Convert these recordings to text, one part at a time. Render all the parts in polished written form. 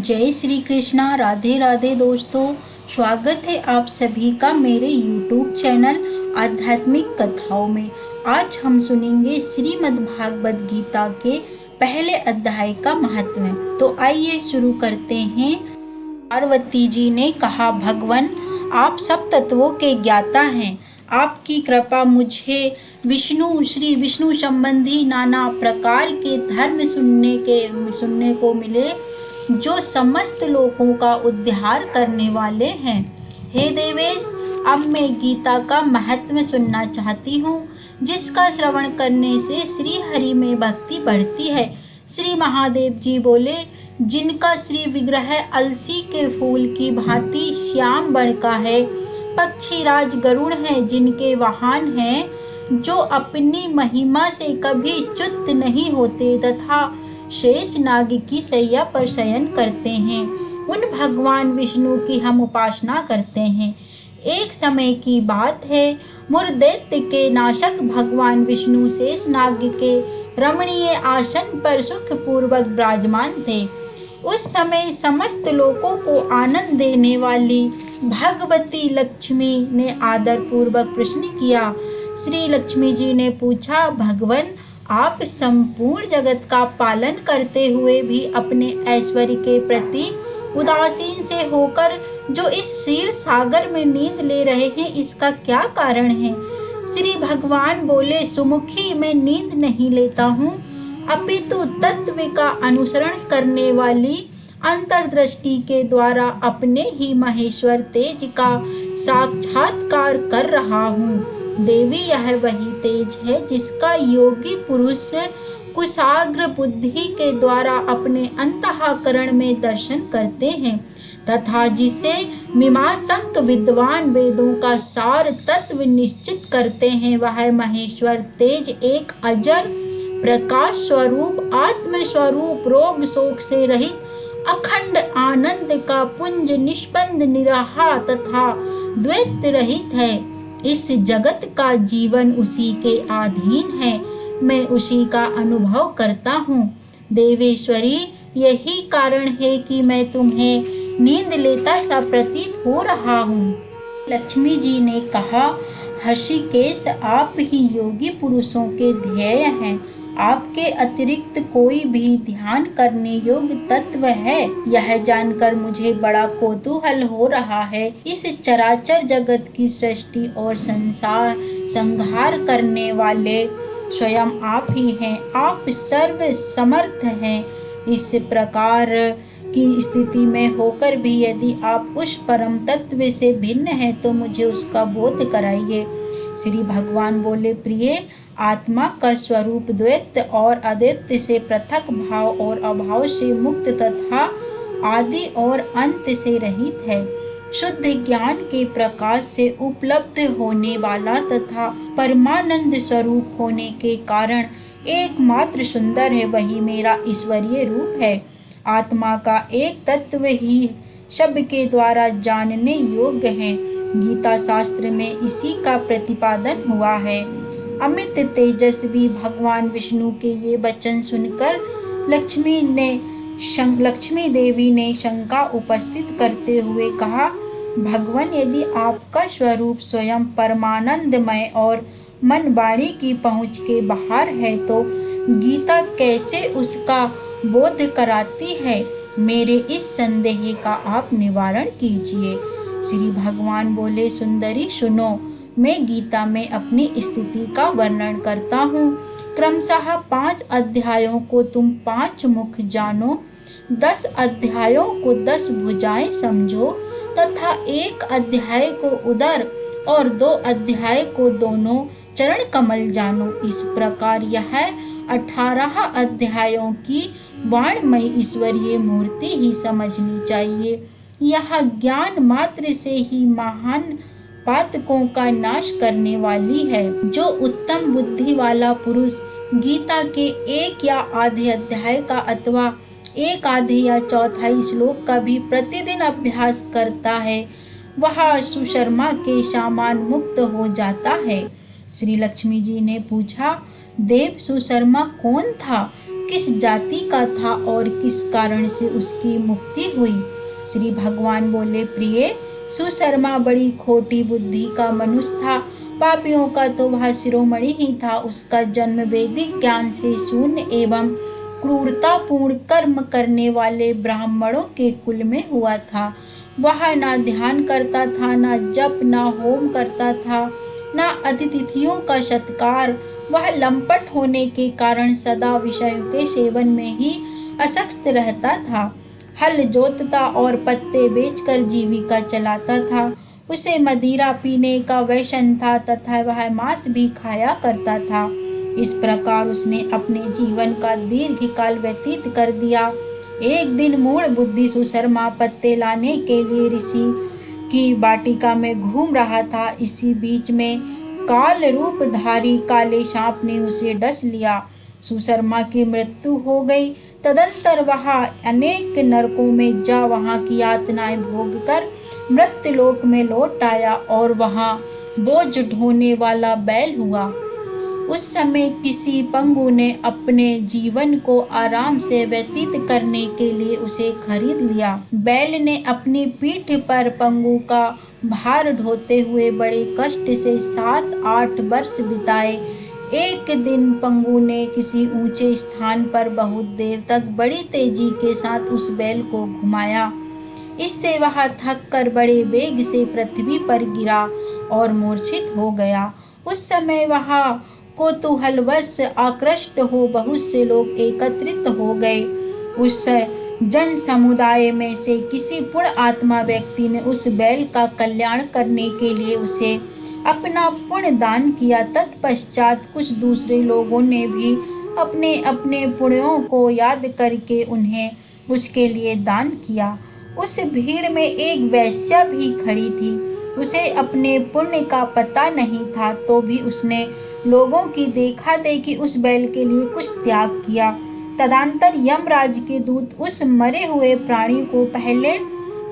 जय श्री कृष्णा। राधे राधे दोस्तों, स्वागत है आप सभी का मेरे YouTube चैनल आध्यात्मिक कथाओं में। आज हम सुनेंगे श्रीमद् भागवत गीता के पहले अध्याय का महत्व। तो आइए शुरू करते हैं। पार्वती जी ने कहा, भगवान आप सब तत्वों के ज्ञाता हैं। आपकी कृपा मुझे श्री विष्णु संबंधी नाना प्रकार के धर्म सुनने को मिले जो समस्त लोगों का उद्धार करने वाले हैं। हे देवेश, अब मैं गीता का महत्व सुनना चाहती हूँ, जिसका श्रवण करने से श्री हरि में भक्ति बढ़ती है। श्री महादेव जी बोले, जिनका श्री विग्रह अलसी के फूल की भांति श्याम वर्ण का है, पक्षी राज गरुड़ हैं जिनके वाहन हैं, जो अपनी महिमा से कभी च्युत नहीं होते तथा शेष नाग की सैया पर शयन करते हैं, उन भगवान विष्णु की हम उपासना करते हैं। एक समय की बात है, मुरदैत्य के नाशक भगवान विष्णु शेष नाग के रमणीय आसन पर सुख पूर्वक विराजमान थे। उस समय समस्त लोगों को आनंद देने वाली भगवती लक्ष्मी ने आदर पूर्वक प्रश्न किया। श्री लक्ष्मी जी ने पूछा, भगवान आप संपूर्ण जगत का पालन करते हुए भी अपने ऐश्वर्य के प्रति उदासीन से होकर जो इस क्षीर सागर में नींद ले रहे हैं, इसका क्या कारण है? श्री भगवान बोले, सुमुखी मैं नींद नहीं लेता हूँ, अपितु तत्व का अनुसरण करने वाली अंतर्दृष्टि के द्वारा अपने ही महेश्वर तेज का साक्षात्कार कर रहा हूँ। देवी, यह वही तेज है जिसका योगी पुरुष कुशाग्र बुद्धि के द्वारा अपने अंतःकरण में दर्शन करते हैं तथा जिसे मीमांसक विद्वान वेदों का सार तत्व निश्चित करते हैं। वह महेश्वर तेज एक अजर प्रकाश स्वरूप आत्म स्वरूप रोग शोक से रहित अखंड आनंद का पुंज निष्पन्द निराहा तथा द्वैत रहित है। इस जगत का जीवन उसी के अधीन है, मैं उसी का अनुभव करता हूँ। देवेश्वरी, यही कारण है कि मैं तुम्हें नींद लेता सा प्रतीत हो रहा हूँ। लक्ष्मी जी ने कहा, हर्षिकेश आप ही योगी पुरुषों के ध्येय हैं। आपके अतिरिक्त कोई भी ध्यान करने योग्य तत्व है, यह जानकर मुझे बड़ा कौतूहल हो रहा है। इस चराचर जगत की सृष्टि और संहार करने वाले स्वयं आप ही हैं। आप सर्व समर्थ हैं। इस प्रकार की स्थिति में होकर भी यदि आप उस परम तत्व से भिन्न हैं तो मुझे उसका बोध कराइए। श्री भगवान बोले, प्रिय, आत्मा का स्वरूप द्वैत और अद्वैत से पृथक, भाव और अभाव से मुक्त तथा आदि और अंत से रहित है। शुद्ध ज्ञान के प्रकाश से उपलब्ध होने वाला तथा परमानंद स्वरूप होने के कारण एकमात्र सुंदर है, वही मेरा ईश्वरीय रूप है। आत्मा का एक तत्व ही शब्द के द्वारा जानने योग्य है। गीता शास्त्र में इसी का प्रतिपादन हुआ है। अमित तेजस्वी भगवान विष्णु के ये वचन सुनकर लक्ष्मी देवी ने शंका उपस्थित करते हुए कहा, भगवान, यदि आपका स्वरूप स्वयं परमानंदमय और मन वाणी की पहुँच के बाहर है तो गीता कैसे उसका बोध कराती है? मेरे इस संदेह का आप निवारण कीजिए। श्री भगवान बोले, सुंदरी सुनो, मैं गीता में अपनी स्थिति का वर्णन करता हूँ। क्रमशः 5 अध्यायों को तुम 5 मुख जानो, 10 अध्यायों को 10 भुजाएं समझो तथा 1 अध्याय को उदर और 2 अध्याय को दोनों चरण कमल जानो। इस प्रकार यह 18 अध्यायों की वाणमयी ईश्वरीय मूर्ति ही समझनी चाहिए। यह ज्ञान मात्र से ही महान पातकों का नाश करने वाली है। जो उत्तम बुद्धि वाला पुरुष गीता के 1 या आधे अध्याय का अथवा 1 आधे या चौथाई श्लोक का भी प्रतिदिन अभ्यास करता है, वह सुशर्मा के समान मुक्त हो जाता है। श्री लक्ष्मी जी ने पूछा, देव सुशर्मा कौन था किस जाति का था और किस कारण से उसकी मुक्ति हुई। श्री भगवान बोले, प्रिय, सुशर्मा बड़ी खोटी बुद्धि का मनुष्य था। पापियों का तो वह शिरोमणि ही था। उसका जन्म वैदिक ज्ञान से शून्य एवं क्रूरतापूर्ण कर्म करने वाले ब्राह्मणों के कुल में हुआ था। वह ना ध्यान करता था, ना जप, ना होम करता था, ना अतिथियों का सत्कार। वह लंपट होने के कारण सदा विषयों के सेवन में ही आसक्त रहता था। हल जोतता और पत्ते बेचकर जीविका चलाता था। उसे मदिरा पीने का व्यसन था तथा वह मांस भी खाया करता था। इस प्रकार उसने अपने जीवन का दीर्घकाल व्यतीत कर दिया। एक दिन मूढ़ बुद्धि सुशर्मा पत्ते लाने के लिए ऋषि की वाटिका में घूम रहा था। इसी बीच में काल रूपधारी काले सांप ने उसे डस लिया। सुशर्मा की मृत्यु हो गई। तदंतर वह अनेक नरकों में जा वहां की यातनाएं भोगकर मृत्युलोक में लौट आया और वहां बोझ ढोने वाला बैल हुआ। उस समय किसी पंगु ने अपने जीवन को आराम से व्यतीत करने के लिए उसे खरीद लिया। बैल ने अपनी पीठ पर पंगु का भार ढोते हुए बड़े कष्ट से 7-8 वर्ष बिताए। एक दिन पंगु ने किसी ऊंचे स्थान पर बहुत देर तक बड़ी तेजी के साथ उस बैल को घुमाया। इससे वह थक कर बड़े वेग से पृथ्वी पर गिरा और मूर्छित हो गया। उस समय वह कौतूहलवश आकृष्ट हो बहुत से लोग एकत्रित हो गए। उस जन समुदाय में से किसी पुण्य आत्मा व्यक्ति ने उस बैल का कल्याण करने के लिए उसे अपना पुण्य दान किया। तत्पश्चात कुछ दूसरे लोगों ने भी अपने अपने पुण्यों को याद करके उन्हें उसके लिए दान किया। उस भीड़ में एक वेश्या भी खड़ी थी। उसे अपने पुण्य का पता नहीं था, तो भी उसने लोगों की देखा देखी उस बैल के लिए कुछ त्याग किया। तदंतर यमराज के दूत उस मरे हुए प्राणी को पहले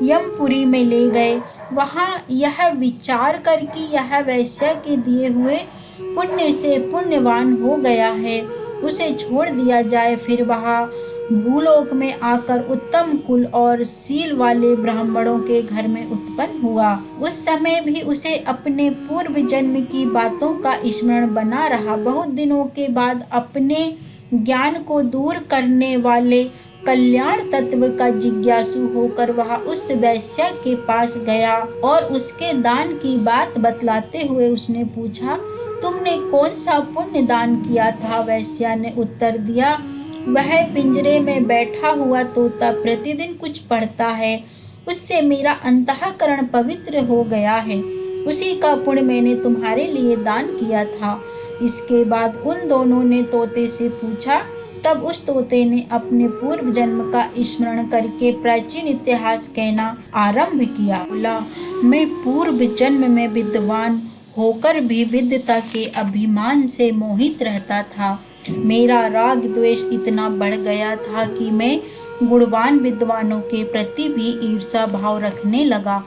यमपुरी में ले गए। वहां यह विचार कर कि यह वैश्य के दिए हुए पुण्य से पुण्यवान हो गया है, उसे छोड़ दिया जाए। फिर वह भूलोक में आकर उत्तम कुल और शील वाले ब्राह्मणों के घर में उत्पन्न हुआ। उस समय भी उसे अपने पूर्व जन्म की बातों का स्मरण बना रहा। बहुत दिनों के बाद अपने ज्ञान को दूर करने वाले कल्याण तत्व का जिज्ञासु होकर वह उस वैश्य के पास गया और उसके दान की बात बतलाते हुए उसने पूछा, तुमने कौन सा पुण्य दान किया था? वैश्या ने उत्तर दिया, वह पिंजरे में बैठा हुआ तोता प्रतिदिन कुछ पढ़ता है, उससे मेरा अंतःकरण पवित्र हो गया है। उसी का पुण्य मैंने तुम्हारे लिए दान किया था। इसके बाद उन दोनों ने तोते से पूछा। तब उस तोते ने अपने पूर्व जन्म का स्मरण करके प्राचीन इतिहास कहना आरंभ किया। बोला, मैं पूर्व जन्म में विद्वान होकर भी विद्वता के अभिमान से मोहित रहता था। मेरा राग द्वेष इतना बढ़ गया था कि मैं गुणवान विद्वानों के प्रति भी ईर्षा भाव रखने लगा।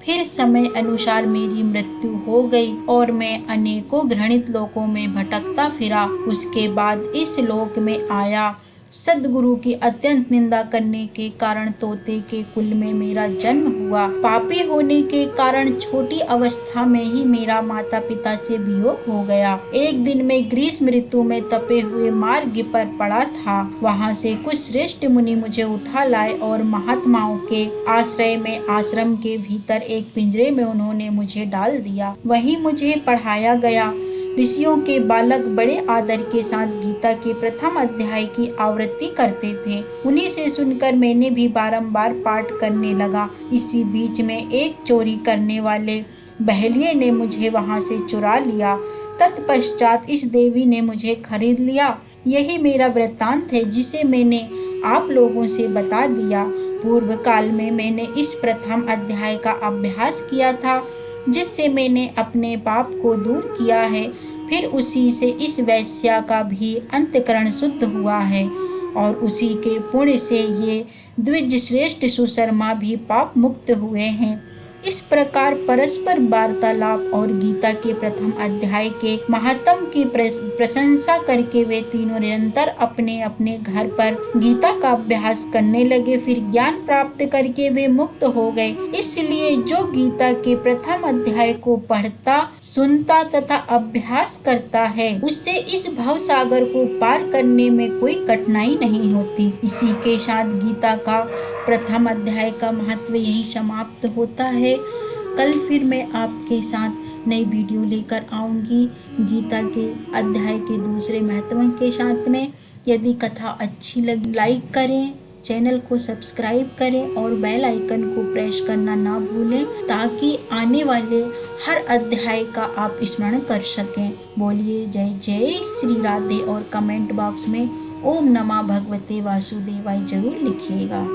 फिर समय अनुसार मेरी मृत्यु हो गई और मैं अनेकों घृणित लोकों में भटकता फिरा। उसके बाद इस लोक में आया। सद्गुरु की अत्यंत निंदा करने के कारण तोते के कुल में मेरा जन्म हुआ। पापी होने के कारण छोटी अवस्था में ही मेरा माता पिता से वियोग हो गया। एक दिन मैं ग्रीष्म ऋतु में तपे हुए मार्ग पर पड़ा था। वहां से कुछ श्रेष्ठ मुनि मुझे उठा लाए और महात्माओं के आश्रय में आश्रम के भीतर एक पिंजरे में उन्होंने मुझे डाल दिया। वहीं मुझे पढ़ाया गया। ऋषियों के बालक बड़े आदर के साथ गीता के प्रथम अध्याय की आवृत्ति करते थे। उन्हीं से सुनकर मैंने भी बारंबार पाठ करने लगा। इसी बीच में एक चोरी करने वाले बहलिये ने मुझे वहां से चुरा लिया। तत्पश्चात इस देवी ने मुझे खरीद लिया। यही मेरा वृत्तांत है जिसे मैंने आप लोगों से बता दिया। पूर्व काल में मैंने इस प्रथम अध्याय का अभ्यास किया था, जिससे मैंने अपने पाप को दूर किया है। फिर उसी से इस वैश्या का भी अंतकरण शुद्ध हुआ है और उसी के पुण्य से ये द्विज श्रेष्ठ सुशर्मा भी पाप मुक्त हुए हैं। इस प्रकार परस्पर वार्तालाप और गीता के प्रथम अध्याय के महात्म की प्रशंसा करके वे तीनों निरंतर अपने अपने घर पर गीता का अभ्यास करने लगे। फिर ज्ञान प्राप्त करके वे मुक्त हो गए। इसलिए जो गीता के प्रथम अध्याय को पढ़ता, सुनता तथा अभ्यास करता है, उससे इस भव सागर को पार करने में कोई कठिनाई नहीं होती। इसी के साथ गीता का प्रथम अध्याय का महत्व यही समाप्त होता है। कल फिर मैं आपके साथ नई वीडियो लेकर आऊंगी गीता के अध्याय के दूसरे महत्व के साथ में। यदि कथा अच्छी लगी लाइक करें, चैनल को सब्सक्राइब करें और बेल आइकन को प्रेस करना ना भूलें, ताकि आने वाले हर अध्याय का आप स्मरण कर सकें। बोलिए जय जय श्री राधे और कमेंट बॉक्स में ओम नमः भगवते वासुदेवाय जरूर लिखिएगा।